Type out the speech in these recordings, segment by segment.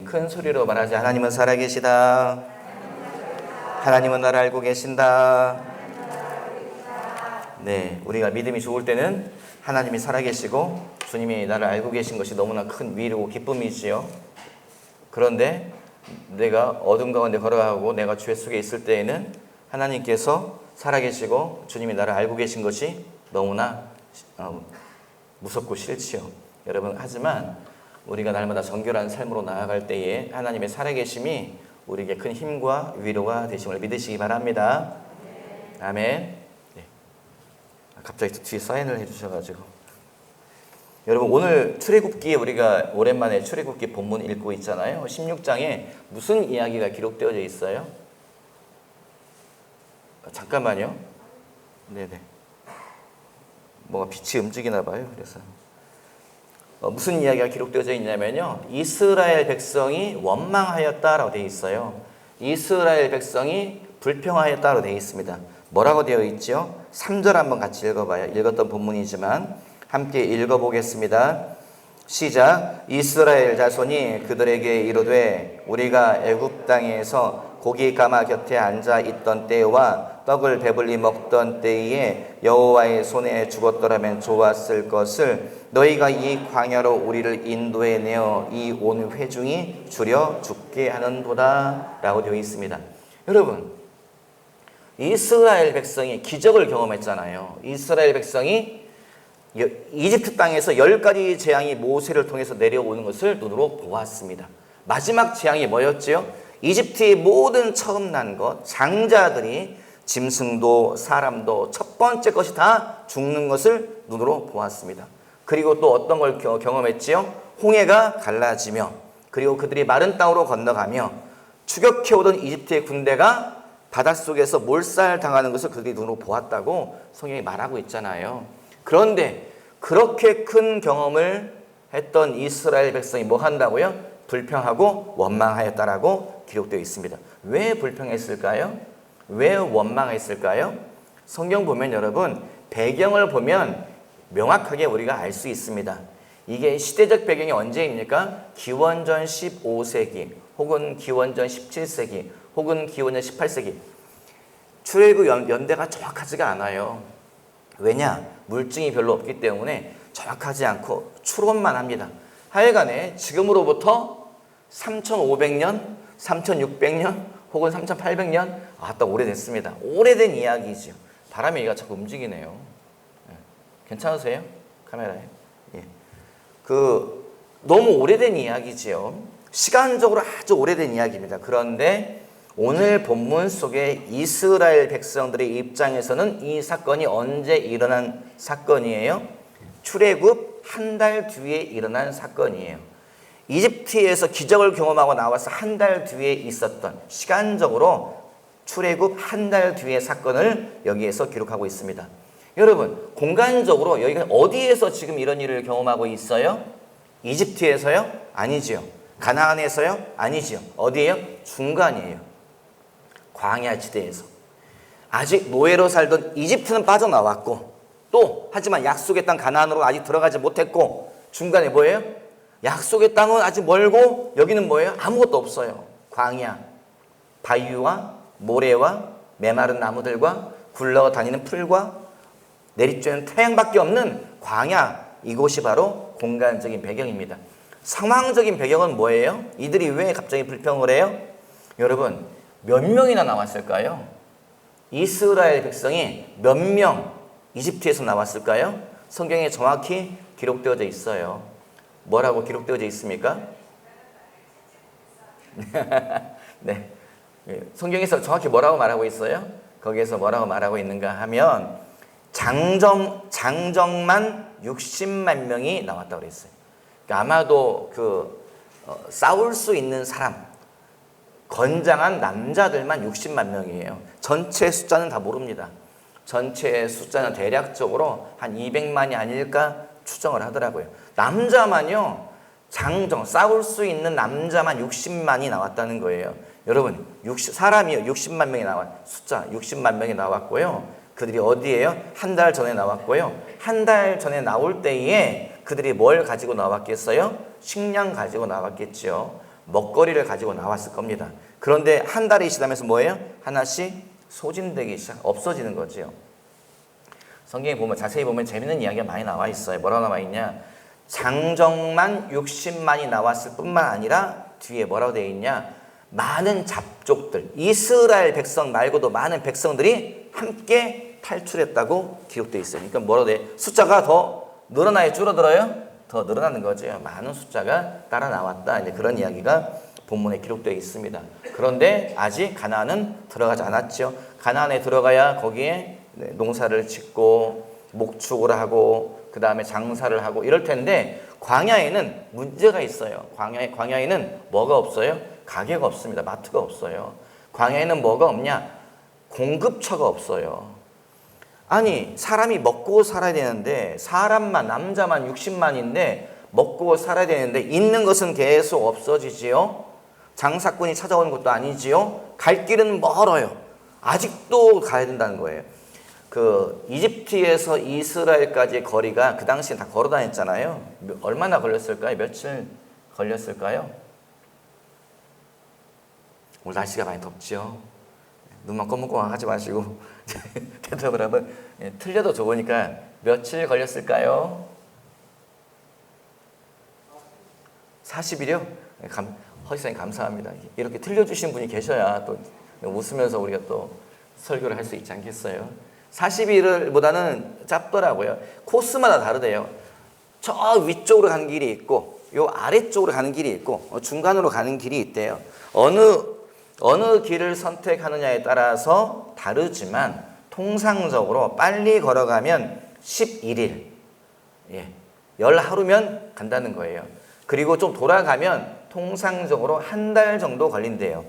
큰 소리로 말하지. 하나님은 살아계시다. 하나님은 나를 알고 계신다. 네, 우리가 믿음이 좋을 때는 하나님이 살아계시고 주님이 나를 알고 계신 것이 너무나 큰 위로고 기쁨이지요. 그런데 내가 어둠 가운데 걸어가고 내가 죄 속에 있을 때에는 하나님께서 살아계시고 주님이 나를 알고 계신 것이 너무나 무섭고 싫지요. 여러분, 하지만 우리가 날마다 정결한 삶으로 나아갈 때에 하나님의 살아계심이 우리에게 큰 힘과 위로가 되심을 믿으시기 바랍니다. 아멘. 네. 갑자기 뒤에 사인을 해주셔가지고. 여러분, 오늘 출애굽기에 우리가 오랜만에 출애굽기 본문 읽고 있잖아요. 16장에 무슨 이야기가 기록되어져 있어요? 잠깐만요. 네네. 뭐가 빛이 움직이나 봐요. 그래서 무슨 이야기가 기록되어져 있냐면요, 이스라엘 백성이 원망하였다라고 되어 있어요. 이스라엘 백성이 불평하였다라고 되어 있습니다. 뭐라고 되어 있죠? 3절 한번 같이 읽어봐요. 읽었던 본문이지만 함께 읽어보겠습니다. 시작. 이스라엘 자손이 그들에게 이르되 우리가 애굽 땅에서 고기 가마 곁에 앉아 있던 때와 떡을 배불리 먹던 때에 여호와의 손에 죽었더라면 좋았을 것을 너희가 이 광야로 우리를 인도해 내어 이 온 회중이 줄여 죽게 하는도다 라고 되어 있습니다. 여러분, 이스라엘 백성이 기적을 경험했잖아요. 이스라엘 백성이 이집트 땅에서 10가지 재앙이 모세를 통해서 내려오는 것을 눈으로 보았습니다. 마지막 재앙이 뭐였지요? 이집트의 모든 처음 난 것, 장자들이 짐승도 사람도 첫 번째 것이 다 죽는 것을 눈으로 보았습니다. 그리고 또 어떤 걸 경험했지요? 홍해가 갈라지며, 그리고 그들이 마른 땅으로 건너가며 추격해오던 이집트의 군대가 바닷속에서 몰살당하는 것을 그들이 눈으로 보았다고 성경이 말하고 있잖아요. 그런데 그렇게 큰 경험을 했던 이스라엘 백성이 뭐 한다고요? 불평하고 원망하였다라고 기록되어 있습니다. 왜 불평했을까요? 왜 원망했을까요? 성경 보면 여러분, 배경을 보면 명확하게 우리가 알 수 있습니다. 이게 시대적 배경이 언제입니까? 기원전 15세기 혹은 기원전 17세기 혹은 기원전 18세기. 출애굽 연대가 정확하지가 않아요. 왜냐? 물증이 별로 없기 때문에 정확하지 않고 추론만 합니다. 하여간에 지금으로부터 3500년, 3600년 혹은 3800년, 또 오래됐습니다. 오래된 이야기죠. 바람에 얘가 자꾸 움직이네요. 괜찮으세요? 카메라에. 예. 너무 오래된 이야기지요. 시간적으로 아주 오래된 이야기입니다. 그런데 오늘 본문 속에 이스라엘 백성들의 입장에서는 이 사건이 언제 일어난 사건이에요? 출애굽 한 달 뒤에 일어난 사건이에요. 이집트에서 기적을 경험하고 나와서 한 달 뒤에 있었던, 시간적으로 출애굽 한 달 뒤의 사건을 여기에서 기록하고 있습니다. 여러분, 공간적으로 여기가 어디에서 지금 이런 일을 경험하고 있어요? 이집트에서요? 아니지요. 가나안에서요? 아니지요. 어디예요? 중간이에요. 광야 지대에서. 아직 노예로 살던 이집트는 빠져나왔고, 또 하지만 약속의 땅 가나안으로 아직 들어가지 못했고, 중간에 뭐예요? 약속의 땅은 아직 멀고, 여기는 뭐예요? 아무것도 없어요. 광야, 바위와 모래와 메마른 나무들과 굴러다니는 풀과 내리쬐는 태양밖에 없는 광야, 이곳이 바로 공간적인 배경입니다. 상황적인 배경은 뭐예요? 이들이 왜 갑자기 불평을 해요? 여러분, 몇 명이나 나왔을까요? 이스라엘 백성이 몇 명 이집트에서 나왔을까요? 성경에 정확히 기록되어져 있어요. 뭐라고 기록되어져 있습니까? 네. 성경에서 정확히 뭐라고 말하고 있어요? 거기에서 뭐라고 말하고 있는가 하면 장정만 60만 명이 나왔다고 그랬어요. 그러니까 아마도 싸울 수 있는 사람, 건장한 남자들만 60만 명이에요. 전체 숫자는 다 모릅니다. 전체 숫자는 대략적으로 한 200만이 아닐까 추정을 하더라고요. 남자만요, 싸울 수 있는 남자만 60만이 나왔다는 거예요. 여러분, 사람이 60만 명이 숫자 60만 명이 나왔고요. 그들이 어디에요? 한 달 전에 나왔고요. 한 달 전에 나올 때에 그들이 뭘 가지고 나왔겠어요? 식량 가지고 나왔겠죠. 먹거리를 가지고 나왔을 겁니다. 그런데 한 달이 지나면서 뭐예요? 하나씩 소진되기 없어지는 거죠. 성경에 보면 자세히 보면 재밌는 이야기가 많이 나와 있어요. 뭐라고 나와 있냐? 장정만 60만이 나왔을 뿐만 아니라 뒤에 뭐라고 되어 있냐? 많은 잡족들, 이스라엘 백성 말고도 많은 백성들이 함께 탈출했다고 기록되어 있어요. 그러니까 뭐라고 돼? 숫자가 더 늘어나요? 줄어들어요? 더 늘어나는 거죠. 많은 숫자가 따라 나왔다. 이제 그런 이야기가 본문에 기록되어 있습니다. 그런데 아직 가나안은 들어가지 않았죠. 가나안에 들어가야 거기에 농사를 짓고 목축을 하고 그 다음에 장사를 하고 이럴 텐데 광야에는 문제가 있어요. 광야에는 뭐가 없어요? 가게가 없습니다. 마트가 없어요. 광야에는 뭐가 없냐? 공급처가 없어요. 아니 사람이 먹고 살아야 되는데 사람만 남자만 60만인데 먹고 살아야 되는데 있는 것은 계속 없어지지요. 장사꾼이 찾아오는 것도 아니지요. 갈 길은 멀어요. 아직도 가야 된다는 거예요. 그 이집트에서 이스라엘까지의 거리가 그 당시에 다 걸어 다녔잖아요. 얼마나 걸렸을까요? 며칠 걸렸을까요? 오늘 날씨가 많이 덥죠. 눈만 검은꺼만 하지 마시고 대답을 하면 틀려도 좋으니까 며칠 걸렸을까요? 40일이요? 허지사님 감사합니다. 이렇게 틀려주신 분이 계셔야 또 웃으면서 우리가 또 설교를 할 수 있지 않겠어요? 40일보다는 짧더라고요. 코스마다 다르대요. 저 위쪽으로 가는 길이 있고 요 아래쪽으로 가는 길이 있고 중간으로 가는 길이 있대요. 어느 길을 선택하느냐에 따라서 다르지만 통상적으로 빨리 걸어가면 11일, 열하루면 간다는 거예요. 그리고 좀 돌아가면 통상적으로 한 달 정도 걸린대요.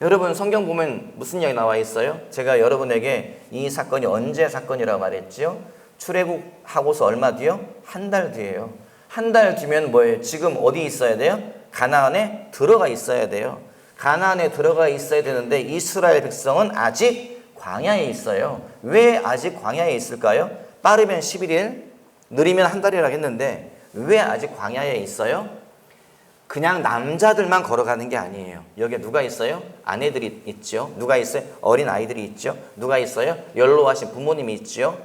여러분 성경 보면 무슨 이야기 나와 있어요? 제가 여러분에게 이 사건이 언제 사건이라고 말했지요? 출애굽하고서 얼마 뒤요? 한 달 뒤에요. 한 달 뒤면 뭐예요? 지금 어디 있어야 돼요? 가나안에 들어가 있어야 돼요. 가나안에 들어가 있어야 되는데 이스라엘 백성은 아직 광야에 있어요. 왜 아직 광야에 있을까요? 빠르면 11일, 느리면 한 달이라고 했는데 왜 아직 광야에 있어요? 그냥 남자들만 걸어가는 게 아니에요. 여기에 누가 있어요? 아내들이 있죠. 누가 있어요? 어린 아이들이 있죠. 누가 있어요? 연로하신 부모님이 있죠.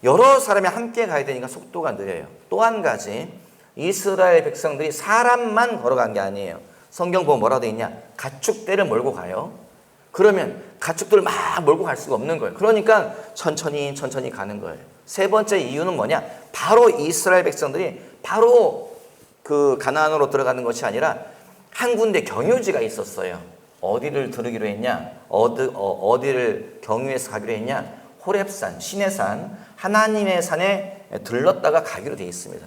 여러 사람이 함께 가야 되니까 속도가 느려요. 또 한 가지, 이스라엘 백성들이 사람만 걸어간 게 아니에요. 성경 보면 뭐라고 되어 있냐? 가축대를 몰고 가요. 그러면 가축들을 막 몰고 갈 수가 없는 거예요. 그러니까 천천히 가는 거예요. 세 번째 이유는 뭐냐? 바로 이스라엘 백성들이 바로 그 가나안으로 들어가는 것이 아니라 한 군데 경유지가 있었어요. 어디를 들으기로 했냐? 어디를 경유해서 가기로 했냐? 호렙산, 시내산, 하나님의 산에 들렀다가 가기로 되어 있습니다.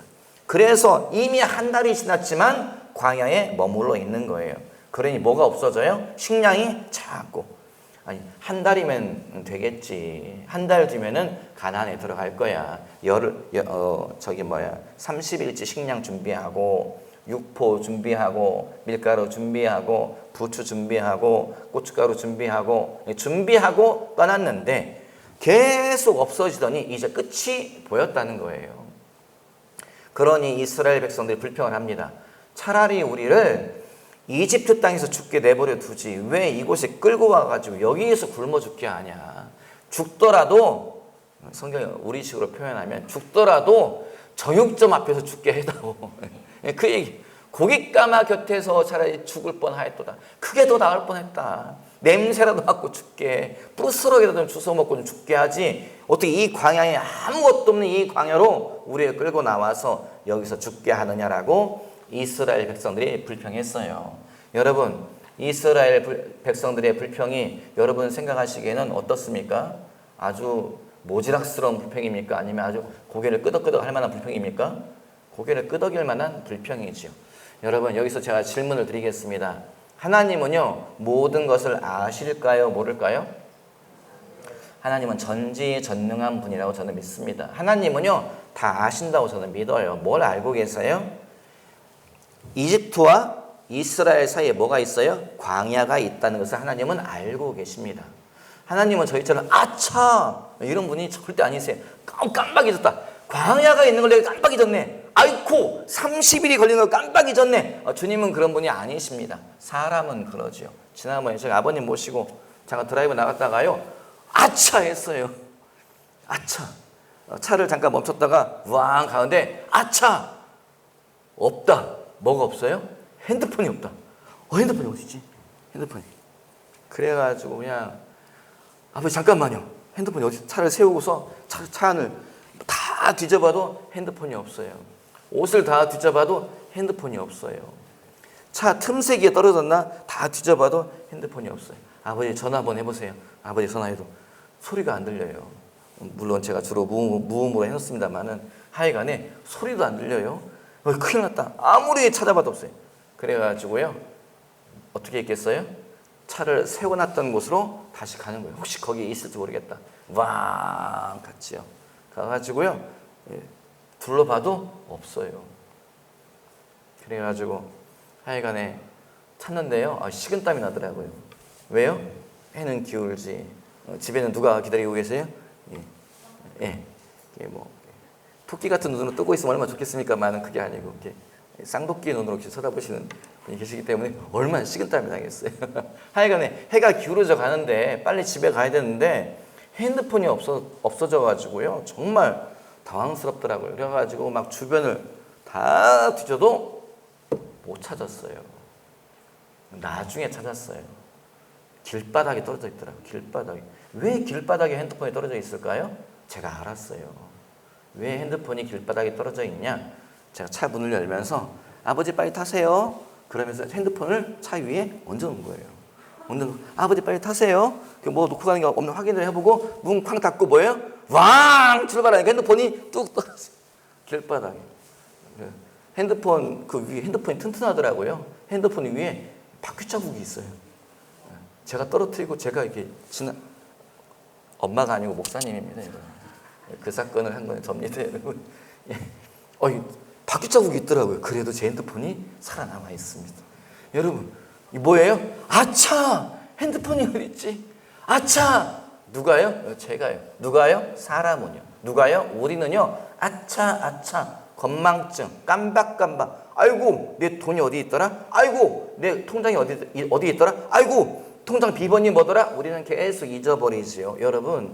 그래서 이미 한 달이 지났지만 광야에 머물러 있는 거예요. 그러니 뭐가 없어져요? 식량이 작고. 아니 한 달이면 되겠지. 한 달 뒤면은 가나안에 들어갈 거야. 30일치 식량 준비하고 육포 준비하고 밀가루 준비하고 부추 준비하고 고춧가루 준비하고 떠났는데 계속 없어지더니 이제 끝이 보였다는 거예요. 그러니 이스라엘 백성들이 불평을 합니다. 차라리 우리를 이집트 땅에서 죽게 내버려 두지 왜 이곳에 끌고 와가지고 여기에서 굶어 죽게 하냐. 죽더라도 성경이 우리식으로 표현하면 죽더라도 정육점 앞에서 죽게 해다오. 그 얘기. 고깃가마 곁에서 차라리 죽을 뻔하였도다. 그게 더 나을 뻔했다. 냄새라도 맡고 죽게, 부스러기라도 주워 먹고 좀 죽게 하지. 어떻게 이 광야에 아무것도 없는 이 광야로 우리를 끌고 나와서 여기서 죽게 하느냐라고 이스라엘 백성들이 불평했어요. 여러분, 이스라엘 백성들의 불평이 여러분 생각하시기에는 어떻습니까? 아주 모지락스러운 불평입니까? 아니면 아주 고개를 끄덕끄덕 할 만한 불평입니까? 고개를 끄덕일 만한 불평이죠. 여러분, 여기서 제가 질문을 드리겠습니다. 하나님은요, 모든 것을 아실까요? 모를까요? 하나님은 전지전능한 분이라고 저는 믿습니다. 하나님은요, 다 아신다고 저는 믿어요. 뭘 알고 계세요? 이집트와 이스라엘 사이에 뭐가 있어요? 광야가 있다는 것을 하나님은 알고 계십니다. 하나님은 저희처럼 아차! 이런 분이 절대 아니세요. 깜빡 잊었다. 광야가 있는 걸 내가 깜빡 잊었네. 아이고 30일이 걸린 거 깜빡 잊었네. 주님은 그런 분이 아니십니다. 사람은 그러지요. 지난번에 제가 아버님 모시고 잠깐 드라이브 나갔다가요, 아차 했어요. 아차. 차를 잠깐 멈췄다가 왕 가는데 아차, 없다. 뭐가 없어요? 핸드폰이 없다. 핸드폰이 어디지? 핸드폰이. 그래가지고 그냥 아버지 잠깐만요. 핸드폰이 어디? 차를 세우고서 차 안을 다 뒤져봐도 핸드폰이 없어요. 옷을 다 뒤져봐도 핸드폰이 없어요. 차 틈새기에 떨어졌나? 다 뒤져봐도 핸드폰이 없어요. 아버지 전화 한번 해보세요. 아버지 전화해도 소리가 안 들려요. 물론 제가 주로 무음으로 해놓습니다만은 하여간에 소리도 안 들려요. 큰일 났다. 아무리 찾아봐도 없어요. 그래가지고요, 어떻게 했겠어요? 차를 세워놨던 곳으로 다시 가는 거예요. 혹시 거기 있을지 모르겠다. 왕 갔지요. 가가지고요, 둘러봐도 없어요. 그래가지고 하여간에 찾는데요, 식은땀이 나더라고요. 왜요? 해는 기울지. 집에는 누가 기다리고 계세요? 예. 뭐 토끼 같은 눈으로 뜨고 있으면 얼마나 좋겠습니까만은 그게 아니고 이렇게 쌍도끼의 눈으로 이렇게 쳐다보시는 분이 계시기 때문에 얼마나 식은땀이 나겠어요. 하여간에 해가 기울어져 가는데 빨리 집에 가야 되는데 핸드폰이 없어져 가지고요, 정말 당황스럽더라고요. 그래가지고 막 주변을 다 뒤져도 못 찾았어요. 나중에 찾았어요. 길바닥에 떨어져 있더라고요. 길바닥에. 왜 길바닥에 핸드폰이 떨어져 있을까요? 제가 알았어요. 왜 핸드폰이 길바닥에 떨어져 있냐? 제가 차 문을 열면서 아버지 빨리 타세요. 그러면서 핸드폰을 차 위에 얹어놓은 거예요. 아버지 빨리 타세요. 뭐 놓고 가는 게 없는 확인을 해보고 문 쾅 닫고 뭐예요? 왕 출발하니까 핸드폰이 뚝 떨어졌어요. 길바닥에. 핸드폰 그 위에 핸드폰이 튼튼하더라고요. 핸드폰 위에 바퀴 자국이 있어요. 제가 떨어뜨리고 제가 이렇게 엄마가 아니고 목사님입니다. 그 사건을 한 건 접니다, 여러분. 바퀴 자국이 있더라고요. 그래도 제 핸드폰이 살아남아 있습니다. 여러분, 이 뭐예요? 아차! 핸드폰이 어디 있지? 아차! 누가요? 제가요. 누가요? 사람은요. 누가요? 우리는요. 아차, 건망증, 깜박깜박. 아이고, 내 돈이 어디 있더라? 아이고, 내 통장이 어디 있더라? 아이고, 통장 비번이 뭐더라? 우리는 계속 잊어버리지요. 여러분,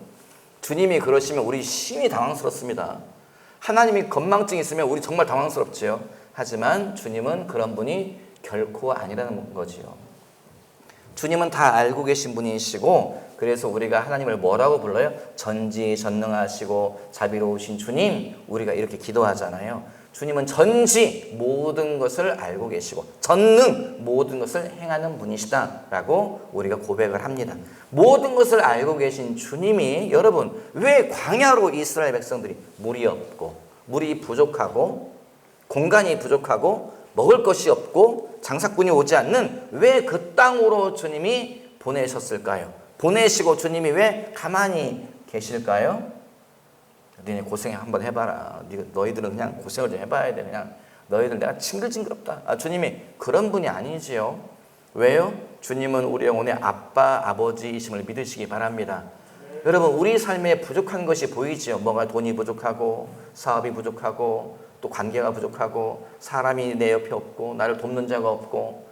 주님이 그러시면 우리 심히 당황스럽습니다. 하나님이 건망증이 있으면 우리 정말 당황스럽지요. 하지만 주님은 그런 분이 결코 아니라는 거지요. 주님은 다 알고 계신 분이시고, 그래서 우리가 하나님을 뭐라고 불러요? 전지전능하시고 자비로우신 주님, 우리가 이렇게 기도하잖아요. 주님은 전지 모든 것을 알고 계시고 전능 모든 것을 행하는 분이시다라고 우리가 고백을 합니다. 모든 것을 알고 계신 주님이, 여러분, 왜 광야로 이스라엘 백성들이 물이 없고 물이 부족하고 공간이 부족하고 먹을 것이 없고 장사꾼이 오지 않는 왜 그 땅으로 주님이 보내셨을까요? 보내시고 주님이 왜 가만히 계실까요? 너네 고생 한번 해봐라. 너희들은 그냥 고생을 좀 해봐야 돼. 그냥 너희들 내가 징글징글없다. 주님이 그런 분이 아니지요. 왜요? 주님은 우리 영혼의 아빠, 아버지이심을 믿으시기 바랍니다. 여러분, 우리 삶에 부족한 것이 보이지요. 뭐가 돈이 부족하고 사업이 부족하고 또 관계가 부족하고 사람이 내 옆에 없고 나를 돕는 자가 없고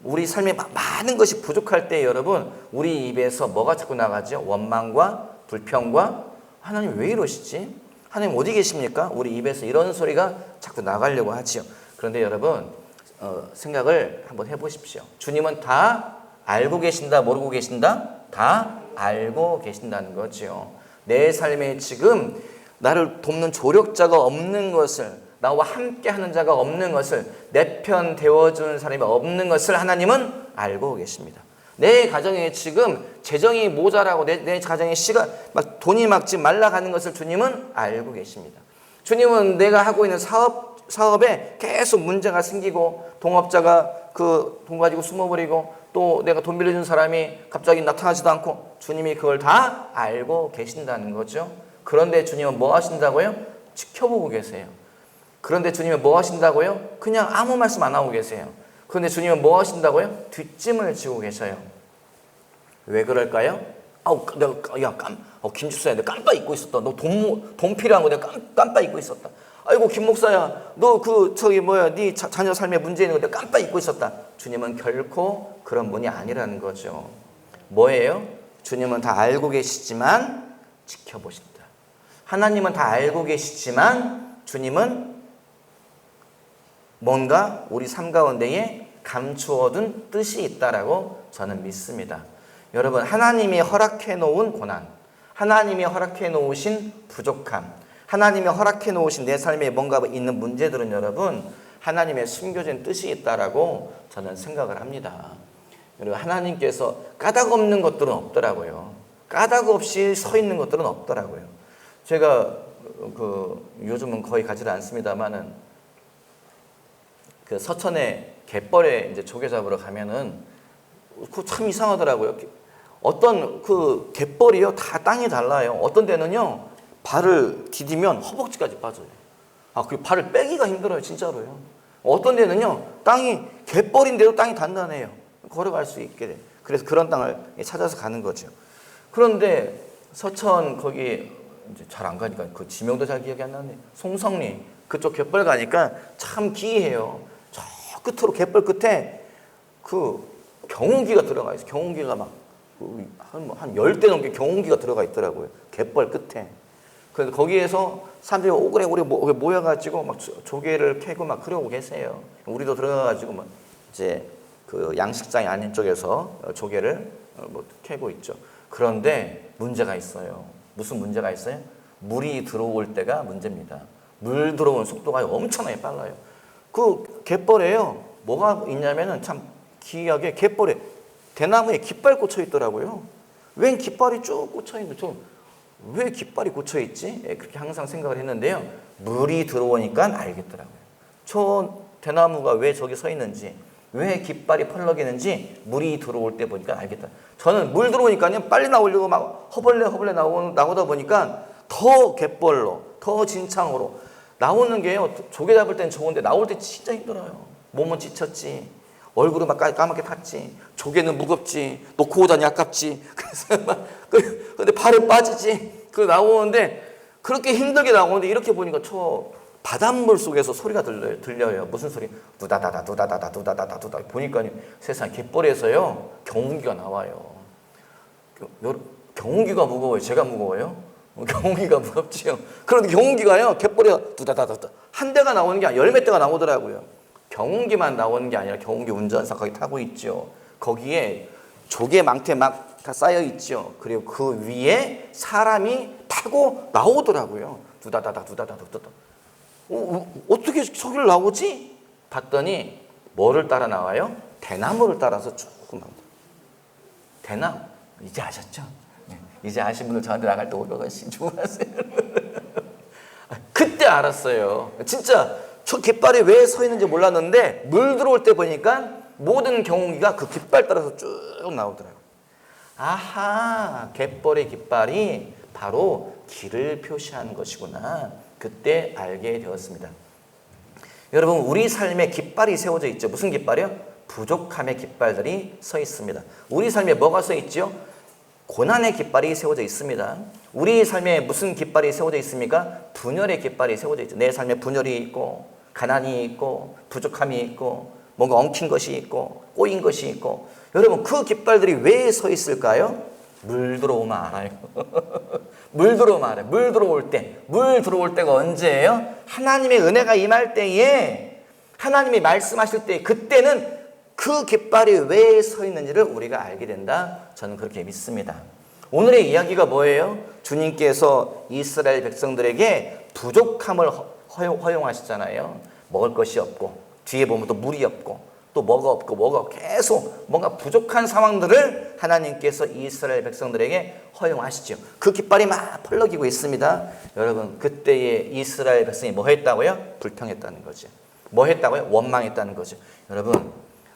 우리 삶에 많은 것이 부족할 때 여러분, 우리 입에서 뭐가 자꾸 나가죠? 원망과 불평과 하나님 왜 이러시지? 하나님 어디 계십니까? 우리 입에서 이런 소리가 자꾸 나가려고 하지요. 그런데 여러분, 생각을 한번 해보십시오. 주님은 다 알고 계신다, 모르고 계신다? 다 알고 계신다는 거죠. 내 삶에 지금 나를 돕는 조력자가 없는 것을, 나와 함께하는 자가 없는 것을, 내 편 되어주는 사람이 없는 것을 하나님은 알고 계십니다. 내 가정에 지금 재정이 모자라고 내 가정에 막 돈이 막 지금 말라가는 것을 주님은 알고 계십니다. 주님은 내가 하고 있는 사업에 계속 문제가 생기고 동업자가 그 돈 가지고 숨어버리고 또 내가 돈 빌려준 사람이 갑자기 나타나지도 않고 주님이 그걸 다 알고 계신다는 거죠. 그런데 주님은 뭐 하신다고요? 지켜보고 계세요. 그런데 주님은 뭐 하신다고요? 그냥 아무 말씀 안 하고 계세요. 그런데 주님은 뭐 하신다고요? 뒷짐을 지고 계셔요. 왜 그럴까요? 김주수야, 내가 깜빡 잊고 있었다. 너 돈 필요한 거 내가 깜빡 잊고 있었다. 아이고 김 목사야, 너 그 저기 뭐야, 네 자녀 삶에 문제 있는 거 내가 깜빡 잊고 있었다. 주님은 결코 그런 분이 아니라는 거죠. 뭐예요? 주님은 다 알고 계시지만 지켜보신다. 하나님은 다 알고 계시지만 주님은 뭔가 우리 삶 가운데에 감추어둔 뜻이 있다라고 저는 믿습니다. 여러분, 하나님이 허락해 놓은 고난, 하나님이 허락해 놓으신 부족함, 하나님이 허락해 놓으신 내 삶에 뭔가 있는 문제들은 여러분, 하나님의 숨겨진 뜻이 있다라고 저는 생각을 합니다. 여러분, 하나님께서 까닭 없는 것들은 없더라고요. 까닭 없이 서 있는 것들은 없더라고요. 제가 요즘은 거의 가지를 않습니다만은 그 서천에 갯벌에 이제 조개 잡으러 가면은 그 참 이상하더라고요. 어떤 그 갯벌이요, 다 땅이 달라요. 어떤 데는요, 발을 디디면 허벅지까지 빠져요. 그 발을 빼기가 힘들어요, 진짜로요. 어떤 데는요, 땅이 갯벌인데도 땅이 단단해요. 걸어갈 수 있게 돼. 그래서 그런 땅을 찾아서 가는 거죠. 그런데 서천 거기 이제 잘 안 가니까 그 지명도 잘 기억이 안 나네. 송성리 그쪽 갯벌 가니까 참 기이해요. 저 끝으로 갯벌 끝에 그 경운기가 들어가 있어요. 경운기가 막 한 10대 넘게 경운기가 들어가 있더라고요. 갯벌 끝에. 그래서 거기에서 사람들이 오그레오그레 모여가지고 막 조개를 캐고 막 그러고 계세요. 우리도 들어가가지고 막 이제 그 양식장이 아닌 쪽에서 조개를 캐고 있죠. 그런데 문제가 있어요. 무슨 문제가 있어요? 물이 들어올 때가 문제입니다. 물 들어오는 속도가 엄청나게 빨라요. 그 갯벌에요, 뭐가 있냐면은 참 기이하게 갯벌에 대나무에 깃발 꽂혀 있더라고요. 웬 깃발이 쭉 꽂혀 있는데 왜 깃발이 꽂혀 있지? 그렇게 항상 생각을 했는데요. 물이 들어오니까 알겠더라고요. 저 대나무가 왜 저기 서 있는지, 왜 깃발이 펄럭이는지 물이 들어올 때 보니까 알겠다. 저는 물 들어오니까요, 빨리 나오려고 막 허벌레 나오다 보니까 더 갯벌로, 더 진창으로 나오는 게요. 조개 잡을 땐 좋은데 나올 때 진짜 힘들어요. 몸은 지쳤지, 얼굴은 막 까맣게 탔지, 조개는 무겁지, 놓고 오자니 아깝지. 그래서 막 근데 발은 빠지지. 그 나오는데 그렇게 힘들게 나오는데 이렇게 보니까 저 바닷물 속에서 소리가 들려요. 무슨 소리? 두다다다 두다다다 두다다다 두다. 보니까 세상 갯벌에서요, 경운기가 나와요. 경운기가 무거워요? 제가 무거워요? 경운기가 무겁지요. 그런데 경운기가요, 갯벌에 두다다다 한 대가 나오는 게 아니라 10몇 대가 나오더라고요. 경운기만 나오는 게 아니라 경운기 운전사 거기 타고 있죠. 거기에 조개 망태 막 다 쌓여 있죠. 그리고 그 위에 사람이 타고 나오더라고요. 두다다다 두다다다 두다다. 어떻게 저기를 나오지? 봤더니 뭐를 따라 나와요? 대나무를 따라서 쭉 나옵니다. 대나무. 이제 아셨죠? 이제 아신 분들 저한테 나갈 때 500원씩 주고 가세요. 그때 알았어요. 진짜 저 깃발이 왜 서 있는지 몰랐는데 물 들어올 때 보니까 모든 경운기가 그 깃발 따라서 쭉 나오더라고요. 아하, 갯벌의 깃발이 바로 길을 표시하는 것이구나. 그때 알게 되었습니다. 여러분, 우리 삶에 깃발이 세워져 있죠. 무슨 깃발이요? 부족함의 깃발들이 서 있습니다. 우리 삶에 뭐가 서 있죠? 고난의 깃발이 세워져 있습니다. 우리 삶에 무슨 깃발이 세워져 있습니까? 분열의 깃발이 세워져 있죠. 내 삶에 분열이 있고 가난이 있고 부족함이 있고 뭔가 엉킨 것이 있고 꼬인 것이 있고, 여러분 그 깃발들이 왜 서 있을까요? 물 들어오면 알아요. 물 들어오면 알아요. 물 들어올 때가 언제예요? 하나님의 은혜가 임할 때에, 하나님이 말씀하실 때, 그때는 그 깃발이 왜 서 있는지를 우리가 알게 된다. 저는 그렇게 믿습니다. 오늘의 이야기가 뭐예요? 주님께서 이스라엘 백성들에게 부족함을 허용하시잖아요. 먹을 것이 없고, 뒤에 보면 또 물이 없고, 또 뭐가 없고 계속 뭔가 부족한 상황들을 하나님께서 이스라엘 백성들에게 허용하시죠. 그 깃발이 막 펄럭이고 있습니다. 여러분, 그때의 이스라엘 백성이 뭐 했다고요? 불평했다는 거죠. 뭐 했다고요? 원망했다는 거죠. 여러분,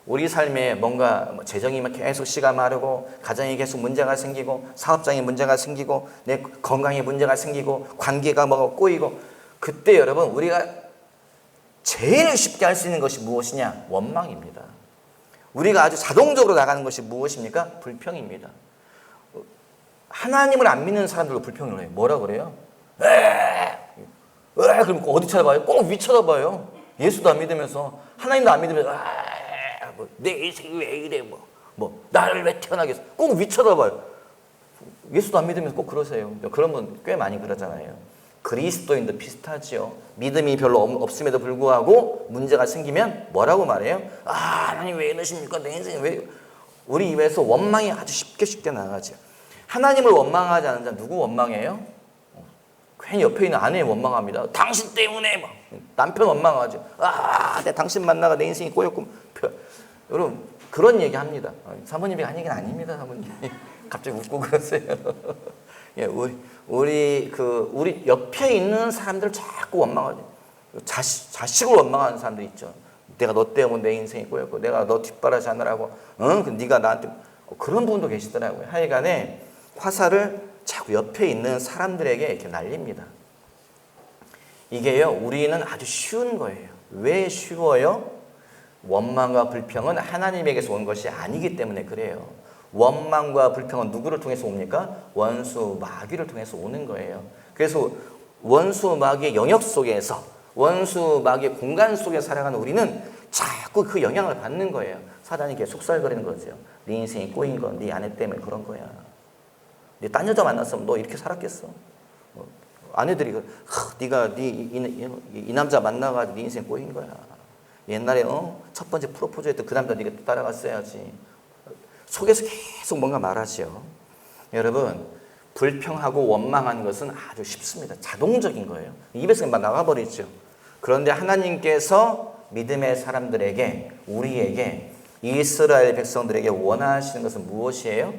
우리 삶에 뭔가 재정이 계속 씨가 마르고, 가정에 계속 문제가 생기고, 사업장에 문제가 생기고, 내 건강에 문제가 생기고, 관계가 뭐가 꼬이고, 그때 여러분 우리가 제일 쉽게 할 수 있는 것이 무엇이냐? 원망입니다. 우리가 아주 자동적으로 나가는 것이 무엇입니까? 불평입니다. 하나님을 안 믿는 사람들도 불평을 해요. 뭐라 그래요? 그럼 어디 쳐다봐요? 꼭 위 쳐다봐요. 예수도 안 믿으면서, 하나님도 안 믿으면서, 내 인생이 왜 이래, 나를 왜 태어나게 했어? 꼭 위 쳐다봐요. 예수도 안 믿으면서 꼭 그러세요. 그런 분 꽤 많이 그러잖아요. 그리스도인도 비슷하지요. 믿음이 별로 없음에도 불구하고 문제가 생기면 뭐라고 말해요? 하나님 왜 이러십니까? 내 인생이 왜? 우리 입에서 원망이 아주 쉽게 나가죠. 하나님을 원망하지 않는 자 누구 원망해요? 괜히 옆에 있는 아내 원망합니다. 당신 때문에 남편 원망하죠. 내 당신 만나가 내 인생이 꼬였고. 여러분 그런 얘기 합니다. 사모님이 한 얘기는 아닙니다, 사모님. 갑자기 웃고 그러세요. 예, 우리 옆에 있는 사람들 자꾸 원망하죠. 자식을 원망하는 사람들 있죠. 내가 너 때문에 내 인생이 꼬였고, 내가 너 뒷바라지 하느라고, 네가 나한테 그런 분도 계시더라고요. 하여간에 화살을 자꾸 옆에 있는 사람들에게 이렇게 날립니다. 이게요, 우리는 아주 쉬운 거예요. 왜 쉬워요? 원망과 불평은 하나님에게서 온 것이 아니기 때문에 그래요. 원망과 불평은 누구를 통해서 옵니까? 원수 마귀를 통해서 오는 거예요. 그래서 원수 마귀의 영역 속에서, 원수 마귀의 공간 속에 살아가는 우리는 자꾸 그 영향을 받는 거예요. 사단이 계속 속살거리는 거죠. 네 인생이 꼬인 건 네 아내 때문에 그런 거야. 네 딴 여자 만났으면 너 이렇게 살았겠어? 아내들이 네가 이 남자 만나가지고 네 인생 꼬인 거야. 옛날에 첫 번째 프로포즈 했던 그 남자 네가 따라갔어야지. 속에서 계속 뭔가 말하죠. 여러분 불평하고 원망하는 것은 아주 쉽습니다. 자동적인 거예요. 입에서 막 나가버리죠. 그런데 하나님께서 믿음의 사람들에게, 우리에게, 이스라엘 백성들에게 원하시는 것은 무엇이에요?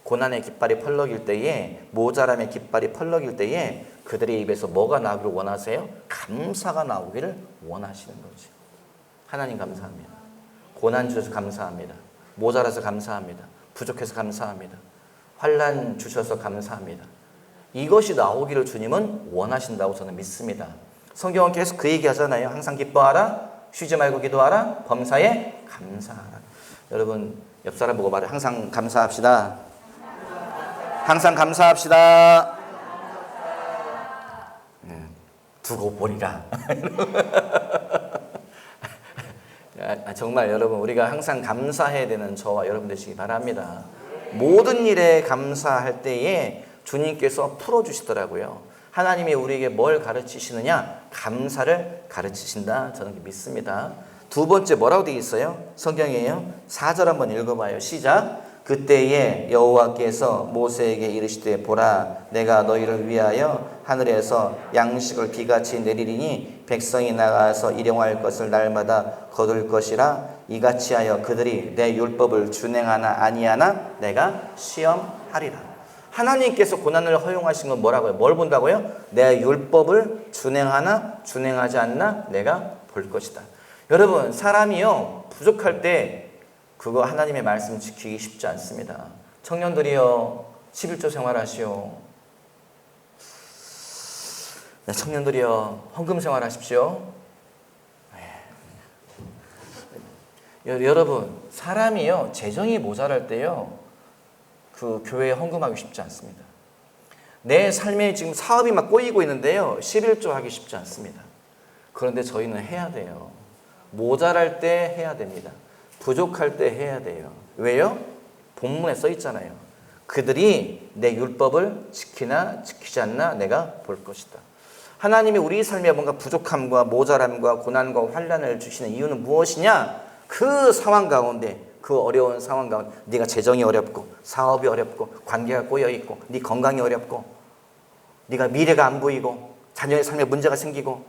고난의 깃발이 펄럭일 때에, 모자람의 깃발이 펄럭일 때에 그들의 입에서 뭐가 나오기를 원하세요? 감사가 나오기를 원하시는 거죠. 하나님 감사합니다. 고난 주셔서 감사합니다. 모자라서 감사합니다. 부족해서 감사합니다. 환난 주셔서 감사합니다. 이것이 나오기를 주님은 원하신다고 저는 믿습니다. 성경은 계속 그 얘기 하잖아요. 항상 기뻐하라, 쉬지 말고 기도하라, 범사에 감사하라. 여러분 옆 사람 보고 말해. 항상 감사합시다. 항상 감사합시다. 두고 보리라. 정말 여러분 우리가 항상 감사해야 되는 저와 여러분 되시기 바랍니다. 모든 일에 감사할 때에 주님께서 풀어주시더라고요. 하나님이 우리에게 뭘 가르치시느냐? 감사를 가르치신다. 저는 믿습니다. 두 번째 뭐라고 되어 있어요? 성경이에요. 4절 한번 읽어봐요. 시작. 그때에 여호와께서 모세에게 이르시되 보라 내가 너희를 위하여 하늘에서 양식을 비같이 내리리니 백성이 나가서 일용할 것을 날마다 거둘 것이라 이같이 하여 그들이 내 율법을 준행하나 아니하나 내가 시험하리라. 하나님께서 고난을 허용하신 건 뭐라고요? 뭘 본다고요? 내 율법을 준행하나 준행하지 않나 내가 볼 것이다. 여러분 사람이요 부족할 때 그거 하나님의 말씀 지키기 쉽지 않습니다. 청년들이요 11조 생활하시오. 청년들이요 헌금 생활하십시오. 여러분 사람이요 재정이 모자랄 때요 그 교회에 헌금하기 쉽지 않습니다. 내 삶에 지금 사업이 막 꼬이고 있는데요 11조 하기 쉽지 않습니다. 그런데 저희는 해야 돼요. 모자랄 때 해야 됩니다. 부족할 때 해야 돼요. 왜요? 본문에 써 있잖아요. 그들이 내 율법을 지키나 지키지 않나 내가 볼 것이다. 하나님이 우리 삶에 뭔가 부족함과 모자람과 고난과 환난을 주시는 이유는 무엇이냐? 그 상황 가운데, 그 어려운 상황 가운데 네가 재정이 어렵고 사업이 어렵고 관계가 꼬여있고 네 건강이 어렵고 네가 미래가 안 보이고 자녀의 삶에 문제가 생기고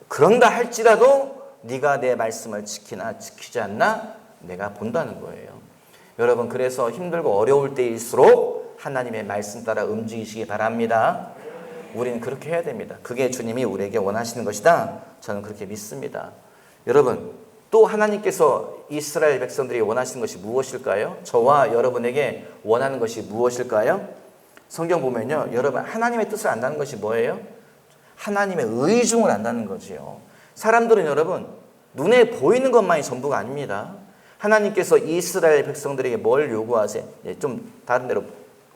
그런다 할지라도 네가 내 말씀을 지키나 지키지 않나 내가 본다는 거예요. 여러분 그래서 힘들고 어려울 때일수록 하나님의 말씀 따라 움직이시기 바랍니다. 우리는 그렇게 해야 됩니다. 그게 주님이 우리에게 원하시는 것이다. 저는 그렇게 믿습니다. 여러분 또 하나님께서 이스라엘 백성들이 원하시는 것이 무엇일까요? 저와 여러분에게 원하는 것이 무엇일까요? 성경 보면요 여러분 하나님의 뜻을 안다는 것이 뭐예요? 하나님의 의중을 안다는 거지요. 사람들은 여러분 눈에 보이는 것만이 전부가 아닙니다. 하나님께서 이스라엘 백성들에게 뭘 요구하세요? 좀 다른 데로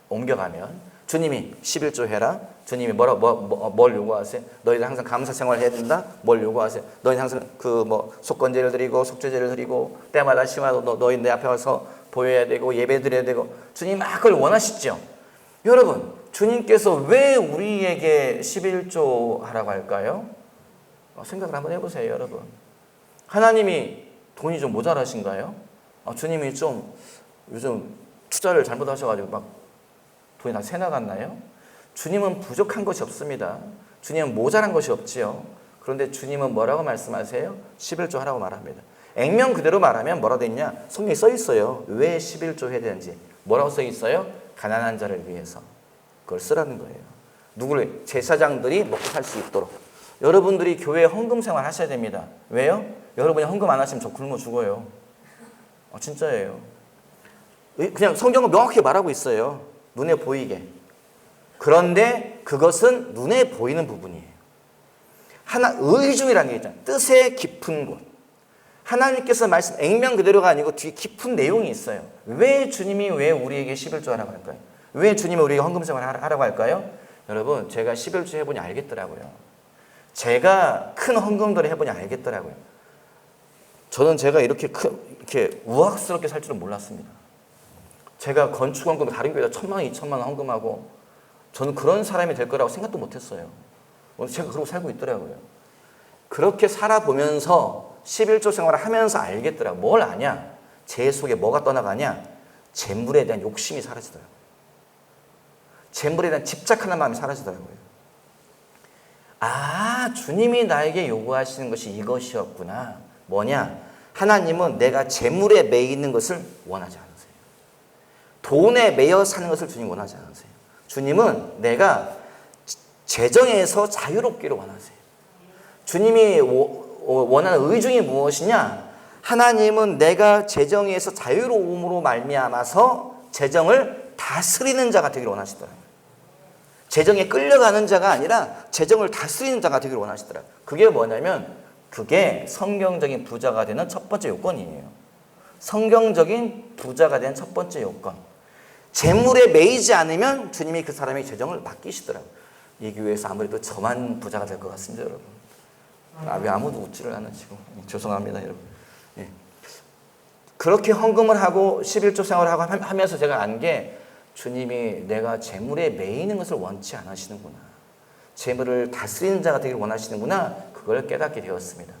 옮겨가면 주님이 11조 해라. 주님이 뭘 요구하세요? 너희들 항상 감사 생활 해야 된다. 뭘 요구하세요? 너희들 항상 속건제를 드리고 속죄제를 드리고 때마다 시마다 너희 내 앞에 와서 보여야 되고 예배 드려야 되고 주님 막 그걸 원하시죠. 여러분, 주님께서 왜 우리에게 11조 하라고 할까요? 생각을 한번 해보세요, 여러분. 하나님이 돈이 좀 모자라신가요? 주님이 좀 요즘 투자를 잘못하셔가지고 막 돈이 다 새 나갔나요? 주님은 부족한 것이 없습니다. 주님은 모자란 것이 없지요. 그런데 주님은 뭐라고 말씀하세요? 11조 하라고 말합니다. 액면 그대로 말하면 뭐라고 돼 있냐? 성경에 써 있어요. 왜 11조 해야 되는지. 뭐라고 써 있어요? 가난한 자를 위해서. 그걸 쓰라는 거예요. 누구를? 제사장들이 먹고 살 수 있도록. 여러분들이 교회에 헌금 생활 하셔야 됩니다. 왜요? 여러분이 헌금 안 하시면 저 굶어 죽어요. 진짜예요. 그냥 성경은 명확히 말하고 있어요. 눈에 보이게. 그런데 그것은 눈에 보이는 부분이에요. 의중이라는 게 있잖아요. 뜻의 깊은 곳. 하나님께서 말씀 액면 그대로가 아니고 뒤에 깊은 내용이 있어요. 왜 주님이 왜 우리에게 11조 하라고 할까요? 왜 주님이 우리에게 헌금 생활 하라고 할까요? 여러분, 제가 11조 해보니 알겠더라고요. 제가 큰 헌금들을 해보니 알겠더라고요. 저는 제가 이렇게 우악스럽게 살 줄은 몰랐습니다. 제가 건축 헌금 다른 교회에다 1,000만 원, 2,000만 원 헌금하고 저는 그런 사람이 될 거라고 생각도 못했어요. 제가 그러고 살고 있더라고요. 그렇게 살아보면서 11조 생활을 하면서 알겠더라고요. 뭘 아냐? 제 속에 뭐가 떠나가냐? 재물에 대한 욕심이 사라지더라고요. 재물에 대한 집착하는 마음이 사라지더라고요. 주님이 나에게 요구하시는 것이 이것이었구나. 뭐냐? 하나님은 내가 재물에 매여 있는 것을 원하지 않으세요. 돈에 매여 사는 것을 주님 원하지 않으세요. 주님은 내가 재정에서 자유롭기를 원하세요. 주님이 원하는 의중이 무엇이냐? 하나님은 내가 재정에서 자유로움으로 말미암아서 재정을 다스리는 자가 되기를 원하시더라고요. 재정에 끌려가는 자가 아니라 재정을 다스리는 자가 되기를 원하시더라고요. 그게 뭐냐면 그게 성경적인 부자가 되는 첫 번째 요건이에요. 성경적인 부자가 되는 첫 번째 요건. 재물에 매이지 않으면 주님이 그 사람에게 재정을 맡기시더라고요. 이 교회에서 아무래도 저만 부자가 될 것 같습니다, 여러분. 왜 아무도 웃지를 않으시고. 죄송합니다, 여러분. 예. 그렇게 헌금을 하고 11조 생활을 하고 하면서 제가 안 게 주님이 내가 재물에 매이는 것을 원치 않으시는구나. 재물을 다스리는 자가 되기를 원하시는구나. 그걸 깨닫게 되었습니다.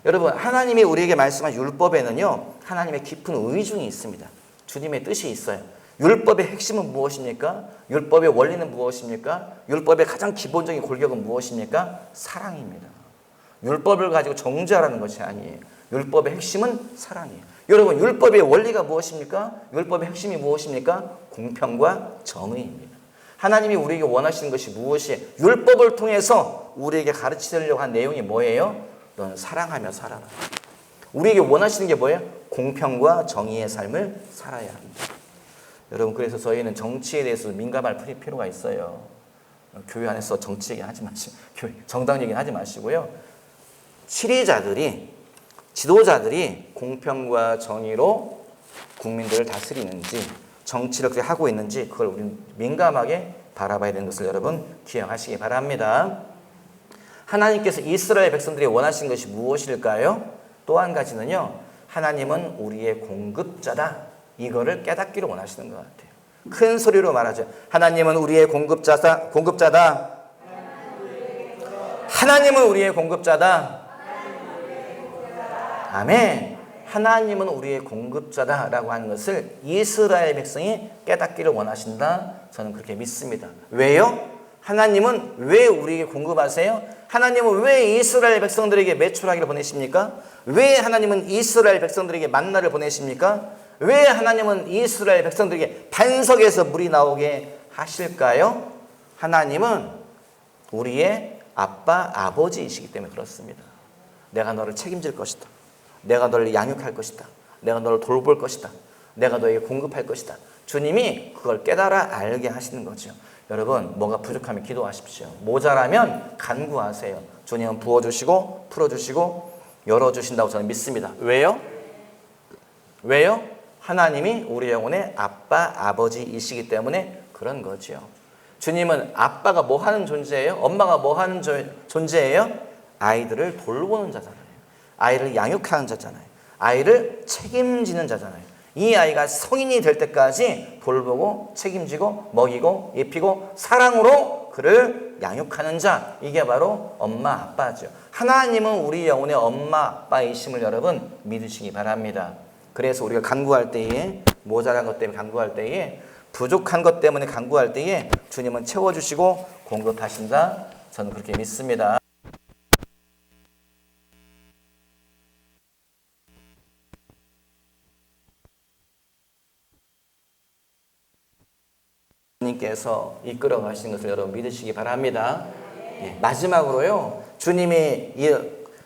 여러분, 하나님이 우리에게 말씀한 율법에는요, 하나님의 깊은 의중이 있습니다. 주님의 뜻이 있어요. 율법의 핵심은 무엇입니까? 율법의 원리는 무엇입니까? 율법의 가장 기본적인 골격은 무엇입니까? 사랑입니다. 율법을 가지고 정죄하라는 것이 아니에요. 율법의 핵심은 사랑이에요. 여러분, 율법의 원리가 무엇입니까? 율법의 핵심이 무엇입니까? 공평과 정의입니다. 하나님이 우리에게 원하시는 것이 무엇이에요? 율법을 통해서 우리에게 가르치려고 한 내용이 뭐예요? 너는 사랑하며 살아라. 우리에게 원하시는 게 뭐예요? 공평과 정의의 삶을 살아야 합니다. 여러분, 그래서 저희는 정치에 대해서 민감할 필요가 있어요. 교회 안에서 정치 얘기 하지 마시고, 정당 얘기 하지 마시고요. 지도자들이 공평과 정의로 국민들을 다스리는지, 정치를 그렇게 하고 있는지, 그걸 우리는 민감하게 바라봐야 되는 것을 여러분 기억하시기 바랍니다. 하나님께서 이스라엘 백성들이 원하신 것이 무엇일까요? 또 한 가지는요, 하나님은 우리의 공급자다. 이거를 깨닫기를 원하시는 것 같아요. 큰 소리로 말하죠. 하나님은 우리의 공급자다. 하나님은 우리의 공급자다. 아멘. 하나님은 우리의 공급자다라고 하는 것을 이스라엘 백성이 깨닫기를 원하신다. 저는 그렇게 믿습니다. 왜요? 하나님은 왜 우리에게 공급하세요? 하나님은 왜 이스라엘 백성들에게 메추라기를 보내십니까? 왜 하나님은 이스라엘 백성들에게 만나를 보내십니까? 왜 하나님은 이스라엘 백성들에게 반석에서 물이 나오게 하실까요? 하나님은 우리의 아빠, 아버지이시기 때문에 그렇습니다. 내가 너를 책임질 것이다. 내가 너를 양육할 것이다. 내가 너를 돌볼 것이다. 내가 너에게 공급할 것이다. 주님이 그걸 깨달아 알게 하시는 거죠. 여러분, 뭐가 부족하면 기도하십시오. 모자라면 간구하세요. 주님은 부어주시고 풀어주시고 열어주신다고 저는 믿습니다. 왜요? 하나님이 우리 영혼의 아빠, 아버지이시기 때문에 그런 거죠. 주님은 아빠가 뭐 하는 존재예요? 엄마가 뭐 하는 존재예요? 아이들을 돌보는 자잖아요. 아이를 양육하는 자잖아요. 아이를 책임지는 자잖아요. 이 아이가 성인이 될 때까지 돌보고 책임지고 먹이고 입히고 사랑으로 그를 양육하는 자, 이게 바로 엄마 아빠죠. 하나님은 우리 영혼의 엄마 아빠이심을 여러분 믿으시기 바랍니다. 그래서 우리가 간구할 때에, 모자란 것 때문에 간구할 때에, 부족한 것 때문에 간구할 때에 주님은 채워주시고 공급하신다. 저는 그렇게 믿습니다. 주님께서 이끌어 가시는 것을 여러분 믿으시기 바랍니다. 예, 마지막으로요, 주님이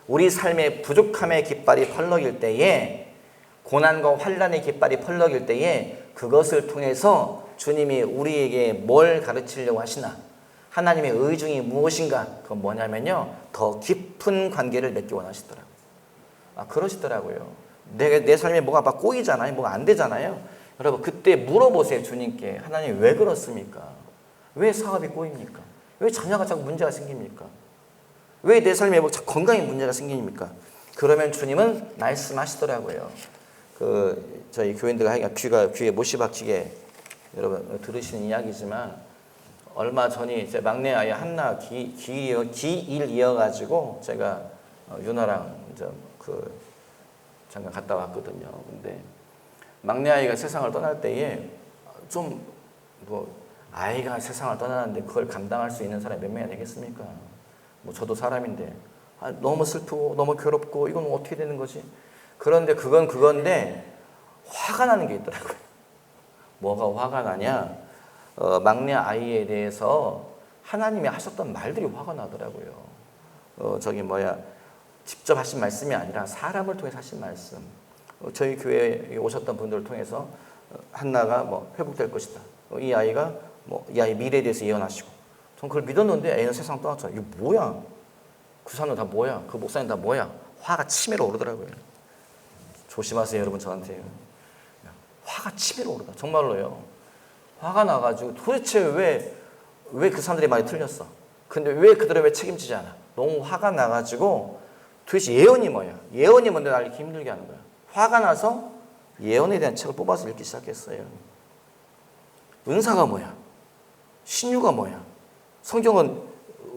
우리 삶의 부족함의 깃발이 펄럭일 때에, 고난과 환난의 깃발이 펄럭일 때에 그것을 통해서 주님이 우리에게 뭘 가르치려고 하시나, 하나님의 의중이 무엇인가, 그건 뭐냐면요, 더 깊은 관계를 맺기 원하시더라고요. 그러시더라고요. 내 삶에 뭐가 막 꼬이잖아요. 뭐가 안 되잖아요. 여러분 그때 물어보세요. 주님께. 하나님 왜 그렇습니까? 왜 사업이 꼬입니까? 왜 자녀가 자꾸 문제가 생깁니까? 왜 내 삶에 뭐 건강에 문제가 생깁니까? 그러면 주님은 말씀하시더라고요. 저희 교인들과 하여간 귀에 못이 박히게 여러분 들으시는 이야기지만, 얼마 전에 제 막내 아이 한나 기일 이어가지고 제가 윤아랑 잠깐 갔다 왔거든요. 근데 막내 아이가 세상을 떠날 때에 아이가 세상을 떠나는데 그걸 감당할 수 있는 사람이 몇 명이 되겠습니까? 저도 사람인데 너무 슬프고 너무 괴롭고 이건 어떻게 되는 거지? 그런데 그건데 화가 나는 게 있더라고요. 뭐가 화가 나냐? 막내 아이에 대해서 하나님이 하셨던 말들이 화가 나더라고요. 직접 하신 말씀이 아니라 사람을 통해서 하신 말씀. 저희 교회에 오셨던 분들을 통해서 한나가 회복될 것이다. 이 아이가 이 아이 미래에 대해서 예언하시고, 전 그걸 믿었는데 애는 세상 떠났잖아요. 이게 뭐야? 그 사람 다 뭐야? 그 목사님 다 뭐야? 화가 치밀어 오르더라고요. 조심하세요, 여러분. 저한테 화가 치밀어 오르다. 정말로요. 화가 나가지고 도대체 왜 그 사람들이 말이 틀렸어? 근데 왜 그들을 왜 책임지지 않아? 너무 화가 나가지고 도대체 예언이 뭐야? 예언이 뭔데 나를 이렇게 힘들게 하는 거야? 화가 나서 예언에 대한 책을 뽑아서 읽기 시작했어요. 은사가 뭐야? 신유가 뭐야? 성경은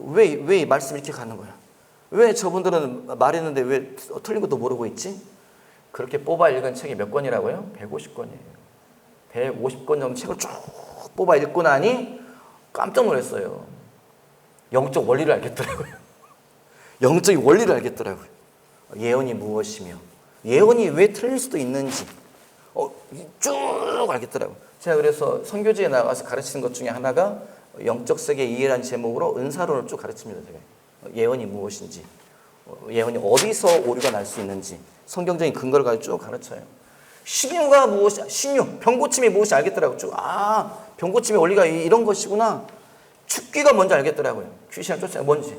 왜 이 말씀이 이렇게 가는 거야? 왜 저분들은 말했는데 왜 틀린 것도 모르고 있지? 그렇게 뽑아 읽은 책이 몇 권이라고요? 150권이에요. 150권 정도 책을 쭉 뽑아 읽고 나니 깜짝 놀랐어요. 영적 원리를 알겠더라고요. 영적인 원리를 알겠더라고요. 예언이 무엇이며 예언이 왜 틀릴 수도 있는지 쭉 알겠더라고요. 제가 그래서 선교지에 나가서 가르치는 것 중에 하나가 영적 세계 이해라는 제목으로 은사론을 쭉 가르칩니다. 제가. 예언이 무엇인지, 예언이 어디서 오류가 날 수 있는지 성경적인 근거를 가지고 쭉 가르쳐요. 신유가 무엇이, 신유, 병고침이 무엇이 알겠더라고요. 쭉, 병고침의 원리가 이런 것이구나. 축귀가 뭔지 알겠더라고요. 귀신을 쫓아내는 뭔지.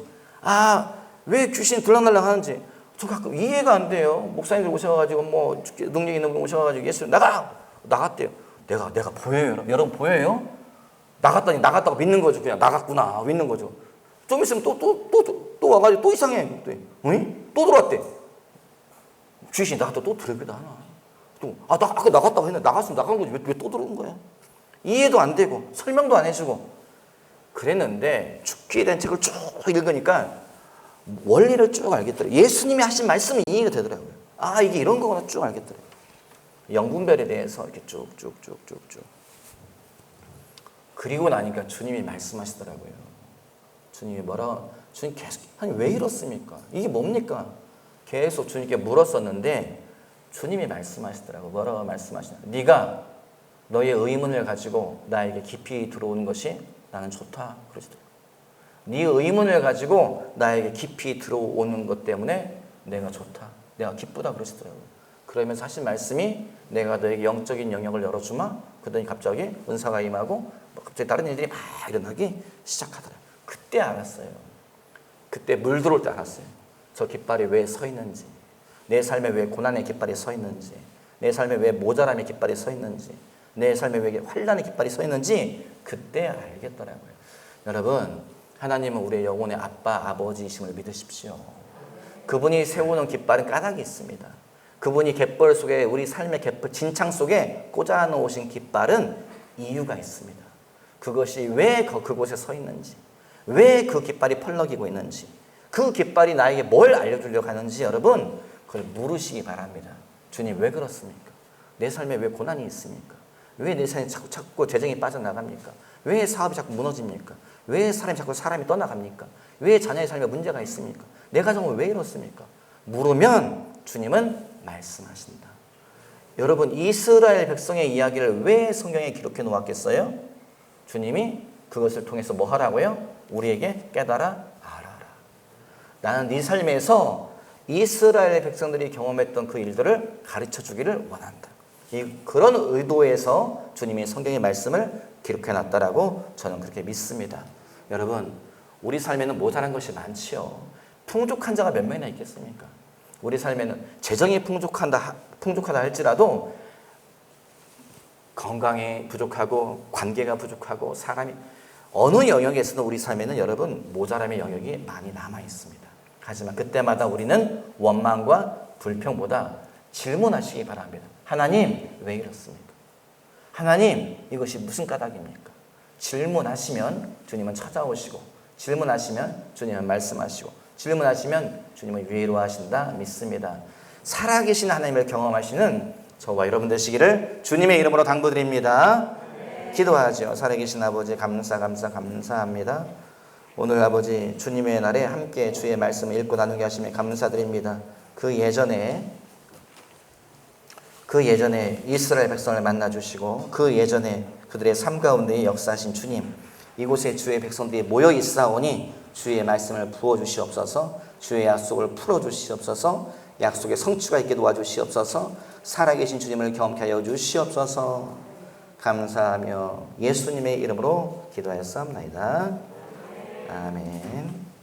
왜 귀신이 들락날락 하는지. 저 가끔 이해가 안 돼요. 목사님들 오셔가지고 능력 있는 분 오셔가지고 예수 나갔대요. 내가 보여요. 여러분 보여요? 나갔다고 믿는 거죠. 그냥 나갔구나 믿는 거죠. 좀 있으면 또 와가지고 또 이상해. 또 들어왔대. 귀신이 나갔다 또 들어오기도 하나. 나 아까 나갔다고 했는데 나갔으면 나간 거지. 왜 또 들어온 거야? 이해도 안 되고 설명도 안 해주고 그랬는데, 축기에 대한 책을 쭉 읽으니까 원리를 쭉 알겠더라고요. 예수님이 하신 말씀이 이해가 되더라고요. 이게 이런 거구나 쭉 알겠더라고요. 영분별에 대해서 이렇게 쭉쭉쭉쭉쭉. 그리고 나니까 주님이 말씀하시더라고요. 주님 계속, 왜 이렇습니까? 이게 뭡니까? 계속 주님께 물었었는데 주님이 말씀하시더라고요. 뭐라고 말씀하시냐? 네가 너의 의문을 가지고 나에게 깊이 들어오는 것이 나는 좋다. 그러시더라고요. 네 의문을 가지고 나에게 깊이 들어오는 것 때문에 내가 좋다. 내가 기쁘다. 그러시더라고요. 그러면서 하신 말씀이 내가 너에게 영적인 영역을 열어주마. 그러더니 갑자기 은사가 임하고 갑자기 다른 일들이 막 일어나기 시작하더라고요. 그때 알았어요. 그때 물 들어올 때 알았어요. 저 깃발이 왜 서 있는지, 내 삶에 왜 고난의 깃발이 서 있는지, 내 삶에 왜 모자람의 깃발이 서 있는지, 내 삶에 왜 환난의 깃발이 서 있는지 그때 알겠더라고요. 여러분, 하나님은 우리의 영혼의 아빠, 아버지이심을 믿으십시오. 그분이 세우는 깃발은 까닭이 있습니다. 그분이 갯벌 속에, 우리 삶의 갯벌 진창 속에 꽂아 놓으신 깃발은 이유가 있습니다. 그것이 왜 그곳에 서 있는지, 왜 그 깃발이 펄럭이고 있는지, 그 깃발이 나에게 뭘 알려주려고 하는지 여러분 그걸 물으시기 바랍니다. 주님, 왜 그렇습니까? 내 삶에 왜 고난이 있습니까? 왜 내 삶에 자꾸 재정이 빠져나갑니까? 왜 사업이 자꾸 무너집니까? 왜 사람이 떠나갑니까? 왜 자녀의 삶에 문제가 있습니까? 내 가정은 왜 이렇습니까? 물으면 주님은 말씀하신다. 여러분, 이스라엘 백성의 이야기를 왜 성경에 기록해 놓았겠어요? 주님이 그것을 통해서 뭐 하라고요? 우리에게 깨달아 알아라. 나는 네 삶에서 이스라엘 백성들이 경험했던 그 일들을 가르쳐 주기를 원한다. 그런 의도에서 주님이 성경의 말씀을 기록해 놨다라고 저는 그렇게 믿습니다. 여러분, 우리 삶에는 모자란 것이 많지요. 풍족한 자가 몇 명이나 있겠습니까? 우리 삶에는 재정이 풍족하다 할지라도 건강이 부족하고 관계가 부족하고 사람이 어느 영역에서는 우리 삶에는 여러분 모자람의 영역이 많이 남아 있습니다. 하지만 그때마다 우리는 원망과 불평보다 질문하시기 바랍니다. 하나님, 왜 이렇습니까? 하나님, 이것이 무슨 까닭입니까? 질문하시면 주님은 찾아오시고, 질문하시면 주님은 말씀하시고, 질문하시면 주님은 위로하신다 믿습니다. 살아계신 하나님을 경험하시는 저와 여러분 되시기를 주님의 이름으로 당부드립니다. 기도하죠. 살아계신 아버지, 감사합니다. 오늘 아버지 주님의 날에 함께 주의 말씀을 읽고 나누게 하시며 감사드립니다. 그 예전에 이스라엘 백성을 만나주시고 그 예전에 그들의 삶 가운데 역사하신 주님, 이곳에 주의 백성들이 모여 있사오니 주의 말씀을 부어주시옵소서, 주의 약속을 풀어주시옵소서, 약속의 성취가 있게 도와주시옵소서, 살아계신 주님을 경험케 하여 주시옵소서. 감사하며 예수님의 이름으로 기도하였사옵나이다. 아멘.